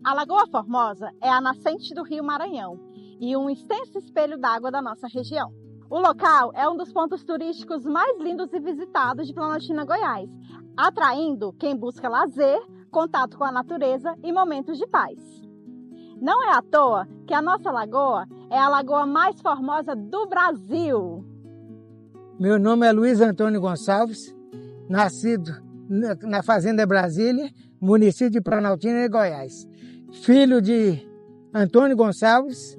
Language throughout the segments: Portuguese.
A Lagoa Formosa é a nascente do Rio Maranhão e um extenso espelho d'água da nossa região. O local é um dos pontos turísticos mais lindos e visitados de Planaltina, Goiás, atraindo quem busca lazer, contato com a natureza e momentos de paz. Não é à toa que a nossa lagoa é a lagoa mais formosa do Brasil. Meu nome é Luiz Antônio Gonçalves, nascido na Fazenda Brasília, município de Planaltina, Goiás. Filho de Antônio Gonçalves,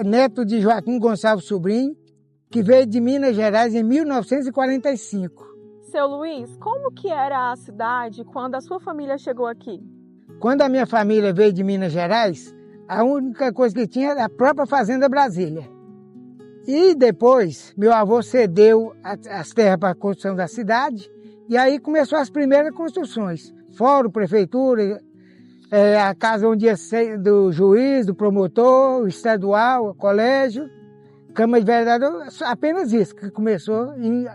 neto de Joaquim Gonçalves Sobrinho, que veio de Minas Gerais em 1945. Seu Luiz, como que era a cidade quando a sua família chegou aqui? Quando a minha família veio de Minas Gerais, a única coisa que tinha era a própria Fazenda Brasília. E depois, meu avô cedeu as terras para a construção da cidade, e aí começou as primeiras construções. Fórum, prefeitura, a casa onde ia ser do juiz, do promotor, o estadual, o colégio, Câmara de Vereadores, apenas isso, que começou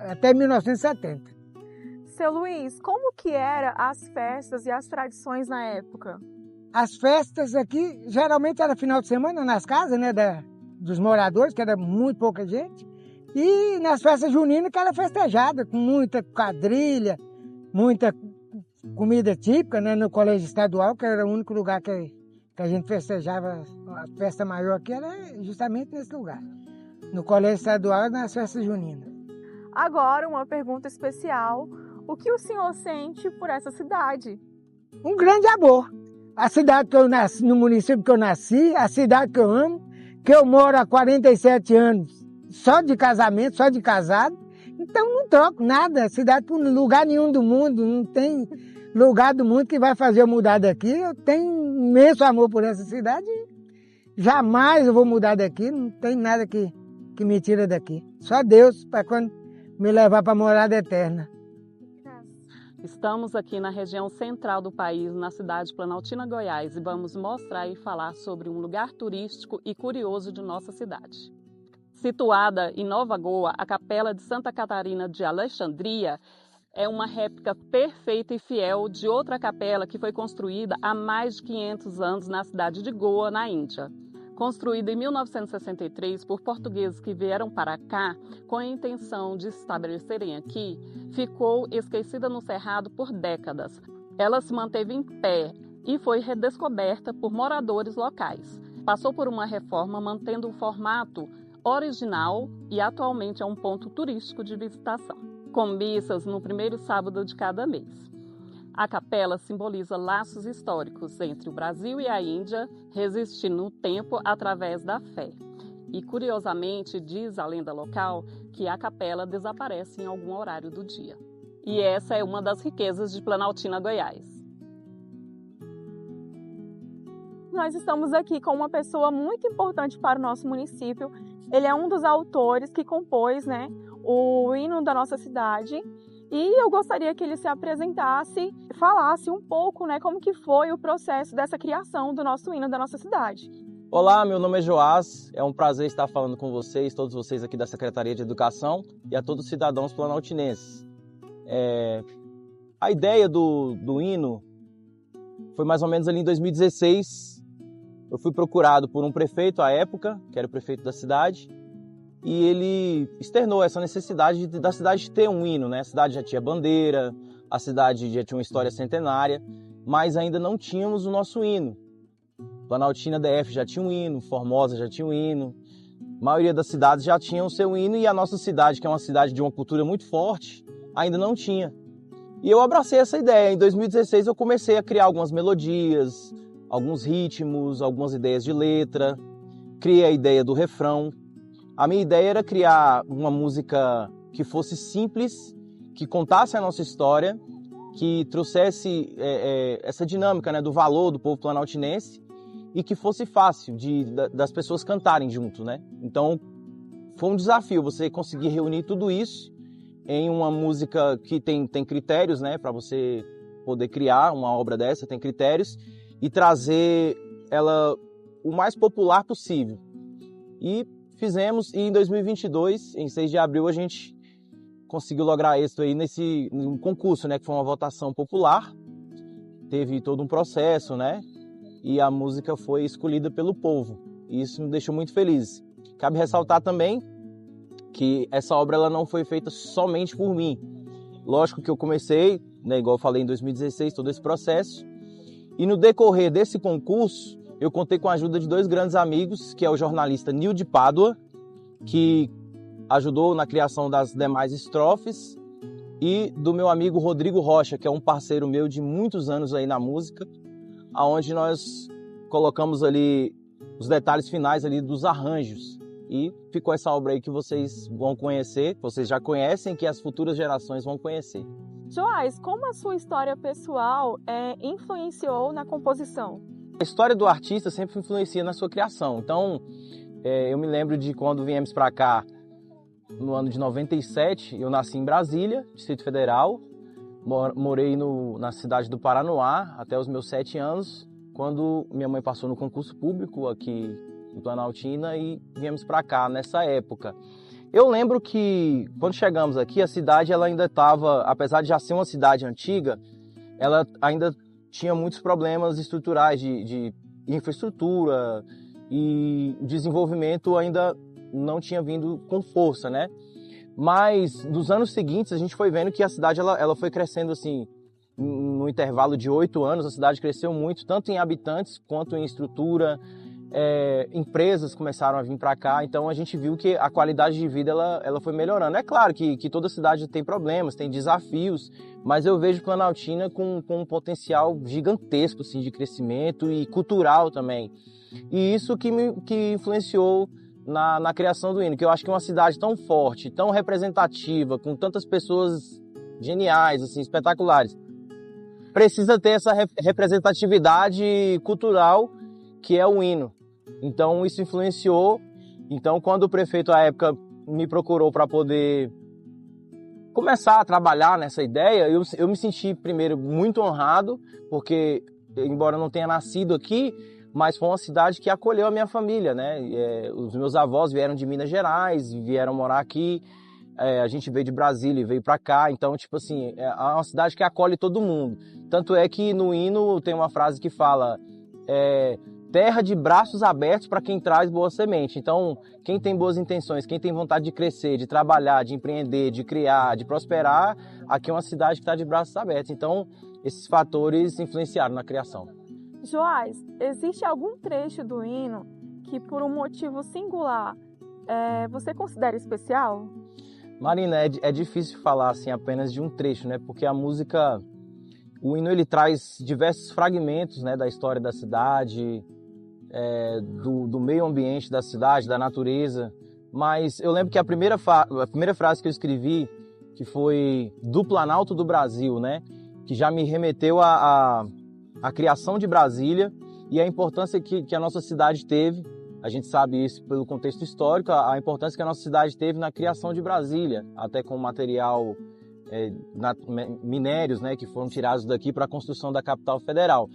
até 1970. Seu Luiz, como que eram as festas e as tradições na época? As festas aqui, geralmente era final de semana nas casas, né, dos moradores, que era muito pouca gente, e nas festas juninas que era festejada, com muita quadrilha, muita comida típica, né, no colégio estadual, que era o único lugar que a gente festejava, a festa maior aqui era justamente nesse lugar, no colégio estadual, nas festas juninas. Agora, uma pergunta especial: o que o senhor sente por essa cidade? Um grande amor. A cidade que eu nasci, no município que eu nasci, a cidade que eu amo, que eu moro há 47 anos, só de casamento, só de casado, então não troco nada, a cidade por lugar nenhum do mundo, não tem lugar do mundo que vai fazer eu mudar daqui. Eu tenho imenso amor por essa cidade, jamais eu vou mudar daqui, não tem nada que me tira daqui. Só Deus para quando me levar para a morada eterna. Estamos aqui na região central do país, na cidade de Planaltina, Goiás, e vamos mostrar e falar sobre um lugar turístico e curioso de nossa cidade. Situada em Nova Goa, a Capela de Santa Catarina de Alexandria é uma réplica perfeita e fiel de outra capela que foi construída há mais de 500 anos na cidade de Goa, na Índia. Construída em 1963 por portugueses que vieram para cá com a intenção de se estabelecerem aqui, ficou esquecida no cerrado por décadas. Ela se manteve em pé e foi redescoberta por moradores locais. Passou por uma reforma mantendo o formato original e atualmente é um ponto turístico de visitação, com missas no primeiro sábado de cada mês. A capela simboliza laços históricos entre o Brasil e a Índia, resistindo no tempo através da fé. E, curiosamente, diz a lenda local que a capela desaparece em algum horário do dia. E essa é uma das riquezas de Planaltina, Goiás. Nós estamos aqui com uma pessoa muito importante para o nosso município. Ele é um dos autores que compôs, o hino da nossa cidade. E eu gostaria que ele se apresentasse, falasse um pouco, como que foi o processo dessa criação do nosso hino da nossa cidade. Olá, meu nome é Joás, é um prazer estar falando com vocês, todos vocês aqui da Secretaria de Educação e a todos os cidadãos planaltinenses. A ideia do hino foi mais ou menos ali em 2016. Eu fui procurado por um prefeito à época, que era o prefeito da cidade, e ele externou essa necessidade da cidade ter um hino, né? A cidade já tinha bandeira, a cidade já tinha uma história centenária, mas ainda não tínhamos o nosso hino. Planaltina DF já tinha um hino, Formosa já tinha um hino, a maioria das cidades já tinha o seu hino e a nossa cidade, que é uma cidade de uma cultura muito forte, ainda não tinha. E eu abracei essa ideia. Em 2016 eu comecei a criar algumas melodias, alguns ritmos, algumas ideias de letra, criei a ideia do refrão. A minha ideia era criar uma música que fosse simples, que contasse a nossa história, que trouxesse essa dinâmica, do valor do povo planaltinense e que fosse fácil das pessoas cantarem junto, né? Então, foi um desafio você conseguir reunir tudo isso em uma música que tem critérios, né? Para você poder criar uma obra dessa, tem critérios, e trazer ela o mais popular possível. E fizemos, e em 2022, em 6 de abril, a gente conseguiu lograr êxito aí num concurso, né, que foi uma votação popular. Teve todo um processo, né, e a música foi escolhida pelo povo. E isso me deixou muito feliz. Cabe ressaltar também que essa obra ela não foi feita somente por mim. Lógico que eu comecei, né, igual eu falei, em 2016, todo esse processo. E no decorrer desse concurso, eu contei com a ajuda de 2 grandes amigos, que é o jornalista Nil de Pádua, que ajudou na criação das demais estrofes, e do meu amigo Rodrigo Rocha, que é um parceiro meu de muitos anos aí na música, aonde nós colocamos ali os detalhes finais ali dos arranjos. E ficou essa obra aí que vocês vão conhecer, que vocês já conhecem, que as futuras gerações vão conhecer. Joás, como a sua história pessoal influenciou na composição? A história do artista sempre influencia na sua criação. Então, eu me lembro de quando viemos para cá, no ano de 97, eu nasci em Brasília, Distrito Federal. Morei na cidade do Paranoá até os meus 7 anos, quando minha mãe passou no concurso público aqui no Planaltina e viemos para cá nessa época. Eu lembro que quando chegamos aqui, a cidade ela ainda estava, apesar de já ser uma cidade antiga, ela ainda tinha muitos problemas estruturais de infraestrutura, e o desenvolvimento ainda não tinha vindo com força, né? Mas nos anos seguintes a gente foi vendo que a cidade ela foi crescendo assim, no intervalo de 8 anos, a cidade cresceu muito, tanto em habitantes quanto em estrutura. Empresas começaram a vir para cá, então a gente viu que a qualidade de vida ela foi melhorando. É claro que toda cidade tem problemas, tem desafios, mas eu vejo Planaltina com um potencial gigantesco assim, de crescimento e cultural também. E isso que influenciou na criação do hino, que eu acho que uma cidade tão forte, tão representativa, com tantas pessoas geniais, assim, espetaculares, precisa ter essa representatividade cultural que é o hino. Então isso influenciou. Então quando o prefeito à época me procurou para poder começar a trabalhar nessa ideia, eu me senti primeiro muito honrado, porque embora eu não tenha nascido aqui, mas foi uma cidade que acolheu a minha família, né? Os meus avós vieram de Minas Gerais, vieram morar aqui, a gente veio de Brasília e veio para cá, então tipo assim, é uma cidade que acolhe todo mundo. Tanto é que no hino tem uma frase que fala terra de braços abertos para quem traz boa semente. Então, quem tem boas intenções, quem tem vontade de crescer, de trabalhar, de empreender, de criar, de prosperar, aqui é uma cidade que está de braços abertos. Então, esses fatores influenciaram na criação. Joás, existe algum trecho do hino que, por um motivo singular, você considera especial? Marina, é difícil falar assim apenas de um trecho, né? Porque a música, o hino, ele traz diversos fragmentos, né, da história da cidade, do meio ambiente da cidade, da natureza. Mas eu lembro que a primeira frase que eu escrevi, que foi do Planalto do Brasil, né, que já me remeteu à criação de Brasília e a importância que a nossa cidade teve. A gente sabe isso pelo contexto histórico, a importância que a nossa cidade teve na criação de Brasília, até com material, minérios, né, que foram tirados daqui para a construção da capital federal.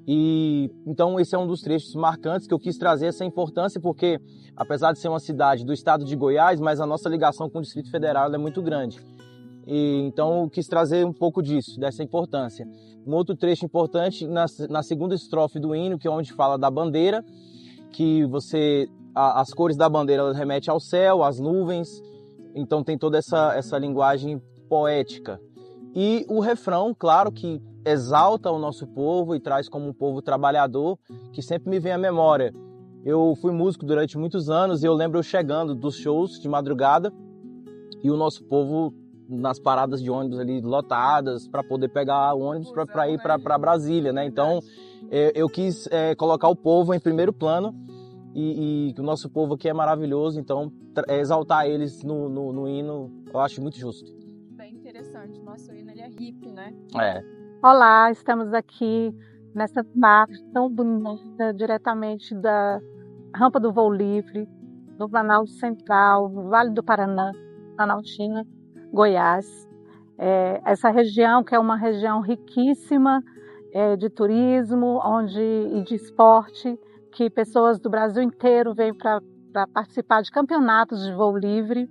E então esse é um dos trechos marcantes que eu quis trazer essa importância, porque apesar de ser uma cidade do estado de Goiás, mas a nossa ligação com o Distrito Federal é muito grande. E então eu quis trazer um pouco disso, dessa importância. Um outro trecho importante na segunda estrofe do hino, que é onde fala da bandeira, que as cores da bandeira elas remetem ao céu, às nuvens, então tem toda essa linguagem poética. E o refrão, claro, que exalta o nosso povo e traz como um povo trabalhador, que sempre me vem à memória. Eu fui músico durante muitos anos e eu lembro eu chegando dos shows de madrugada e o nosso povo nas paradas de ônibus ali lotadas para poder pegar o ônibus para ir para Brasília, né? Então eu quis colocar o povo em primeiro plano e o nosso povo aqui é maravilhoso, então exaltar eles no hino eu acho muito justo. Bem interessante, nosso hino ele é hippie, né? Olá, estamos aqui nessa marcha tão bonita, diretamente da Rampa do Voo Livre, do Planalto Central, no Vale do Paraná, Planaltina, Goiás. Essa região, que é uma região riquíssima de turismo e de esporte, que pessoas do Brasil inteiro vêm para participar de campeonatos de voo livre.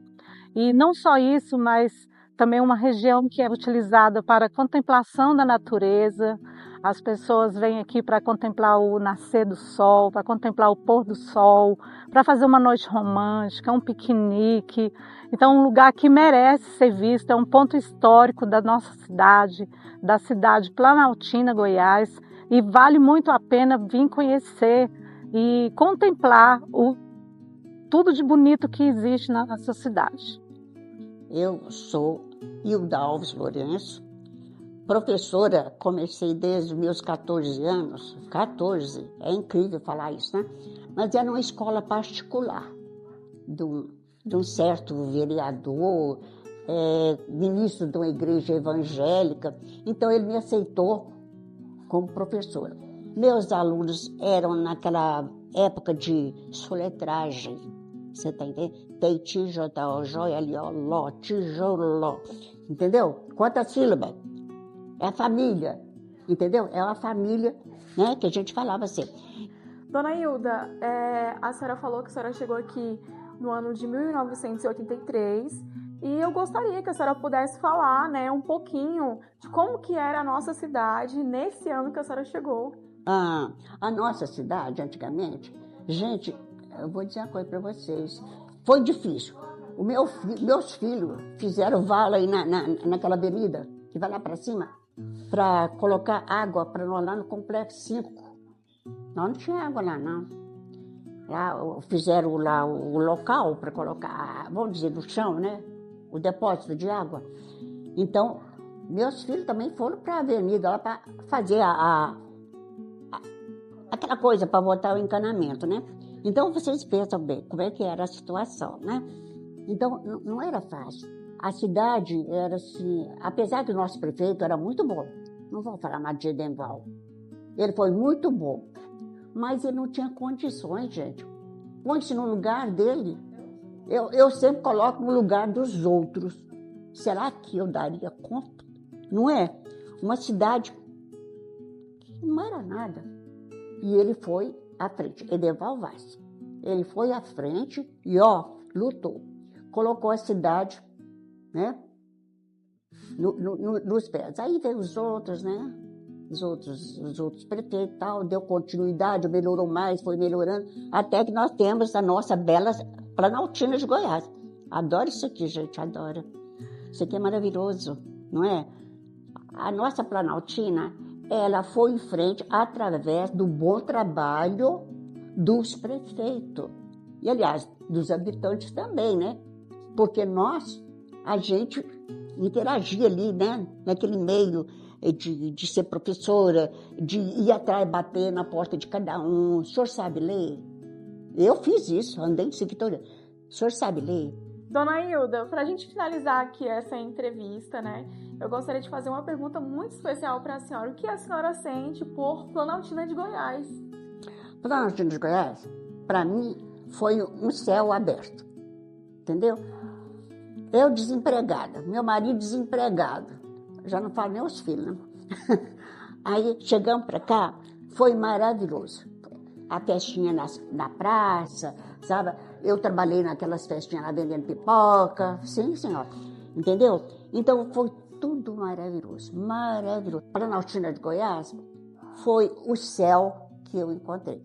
E não só isso, mas também uma região que é utilizada para a contemplação da natureza, As pessoas vêm aqui para contemplar o nascer do sol, para contemplar o pôr do sol, para fazer uma noite romântica, um piquenique. Então, um lugar que merece ser visto, é um ponto histórico da nossa cidade, da cidade Planaltina, Goiás, e vale muito a pena vir conhecer e contemplar tudo de bonito que existe na nossa cidade. Eu sou Hilda Alves Lourenço, professora, comecei desde os meus 14 anos, 14, é incrível falar isso, né? Mas era uma escola particular, de um certo vereador, ministro de uma igreja evangélica, então ele me aceitou como professora. Meus alunos eram naquela época de soletragem, você tá entendendo? T-I-J-O-J-L-O, tijolo, entendeu? Quantas sílabas? É a família, entendeu? É uma família, né, que a gente falava assim. Dona Hilda, a senhora falou que a senhora chegou aqui no ano de 1983 e eu gostaria que a senhora pudesse falar, né, um pouquinho de como que era a nossa cidade nesse ano que a senhora chegou. A nossa cidade, antigamente, gente, eu vou dizer uma coisa para vocês, foi difícil. Meus filhos fizeram vala aí naquela avenida que vai lá para cima, para colocar água para nós lá no Complexo 5. Nós não tinha água lá, não. Lá fizeram lá o local para colocar, vamos dizer, no chão, né? O depósito de água. Então, meus filhos também foram para a avenida lá para fazer aquela coisa para botar o encanamento, né? Então, vocês pensam bem como é que era a situação, né? Então, não era fácil. A cidade era assim, apesar que o nosso prefeito era muito bom, não vou falar mais de Edenval, ele foi muito bom, mas ele não tinha condições, gente. Põe-se no lugar dele. Eu sempre coloco no lugar dos outros. Será que eu daria conta? Não é? Uma cidade que não era nada. E ele foi à frente, Edenval Vaz. Ele foi à frente e, lutou. Colocou a cidade, né, nos pés. Aí veio os outros, né? Os outros prefeitos e tal, deu continuidade, melhorou mais, foi melhorando, até que nós temos a nossa bela Planaltina de Goiás. Adoro isso aqui, gente, adoro. Isso aqui é maravilhoso, não é? A nossa Planaltina, ela foi em frente através do bom trabalho dos prefeitos. E, aliás, dos habitantes também, né? Porque a gente interagia ali, né? Naquele meio de ser professora, de ir atrás, bater na porta de cada um. O senhor sabe ler? Eu fiz isso, andei em secretaria. O senhor sabe ler? Dona Hilda, para a gente finalizar aqui essa entrevista, né? Eu gostaria de fazer uma pergunta muito especial para a senhora. O que a senhora sente por Planaltina de Goiás? Planaltina de Goiás, para mim, foi um céu aberto. Entendeu? Eu desempregada, meu marido desempregado. Já não falo nem os filhos, né? Aí chegamos para cá, foi maravilhoso. A festinha na praça, sabe? Eu trabalhei naquelas festinhas lá vendendo pipoca. Sim, senhora. Entendeu? Então foi tudo maravilhoso, maravilhoso. Planaltina de Goiás foi o céu que eu encontrei.